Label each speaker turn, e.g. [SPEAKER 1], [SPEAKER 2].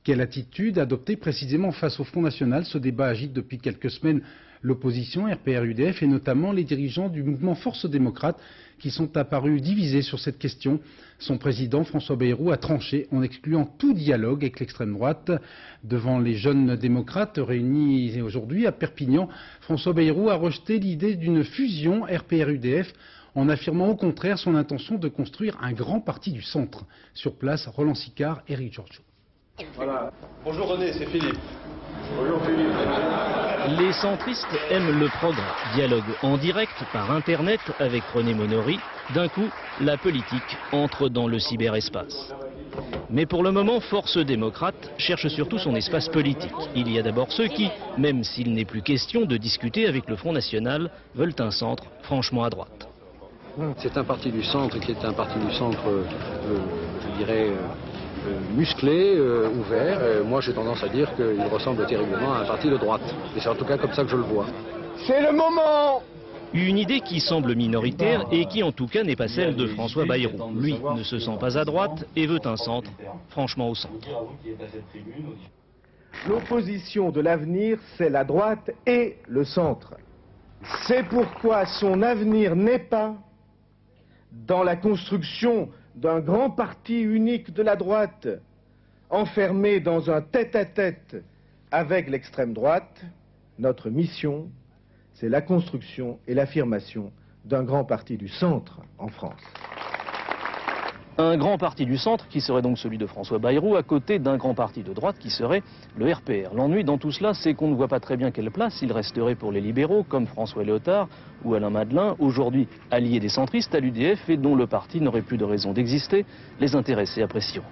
[SPEAKER 1] Quelle attitude adopter précisément face au Front National? Ce débat agite depuis quelques semaines l'opposition RPR-UDF et notamment les dirigeants du mouvement Force démocrate qui sont apparus divisés sur cette question. Son président François Bayrou a tranché en excluant tout dialogue avec l'extrême droite. Devant les jeunes démocrates réunis aujourd'hui à Perpignan, François Bayrou a rejeté l'idée d'une fusion RPR-UDF en affirmant au contraire son intention de construire un grand parti du centre. Sur place, Roland Sicard, Éric Georgiou.
[SPEAKER 2] Voilà. Bonjour René, c'est Philippe. Bonjour Philippe.
[SPEAKER 3] Les centristes aiment le progrès. Dialogue en direct par Internet avec René Monory. D'un coup, la politique entre dans le cyberespace. Mais pour le moment, Force démocrate cherche surtout son espace politique. Il y a d'abord ceux qui, même s'il n'est plus question de discuter avec le Front National, veulent un centre franchement à droite.
[SPEAKER 4] C'est un parti du centre qui est un parti du centre, je dirais, musclé, ouvert. Moi, j'ai tendance à dire qu'il ressemble terriblement à un parti de droite. Et c'est en tout cas comme ça que je le vois.
[SPEAKER 2] C'est le moment!
[SPEAKER 3] Une idée qui semble minoritaire et qui en tout cas n'est pas celle de François Bayrou. Lui ne se sent pas à droite et veut un centre franchement au centre.
[SPEAKER 5] L'opposition de l'avenir, c'est la droite et le centre. C'est pourquoi son avenir n'est pas dans la construction d'un grand parti unique de la droite, enfermé dans un tête-à-tête avec l'extrême droite. Notre mission, c'est la construction et l'affirmation d'un grand parti du centre en France.
[SPEAKER 3] Un grand parti du centre qui serait donc celui de François Bayrou à côté d'un grand parti de droite qui serait le RPR. L'ennui dans tout cela, c'est qu'on ne voit pas très bien quelle place il resterait pour les libéraux comme François Léotard ou Alain Madelin, aujourd'hui alliés des centristes à l'UDF et dont le parti n'aurait plus de raison d'exister. Les intéressés apprécieront.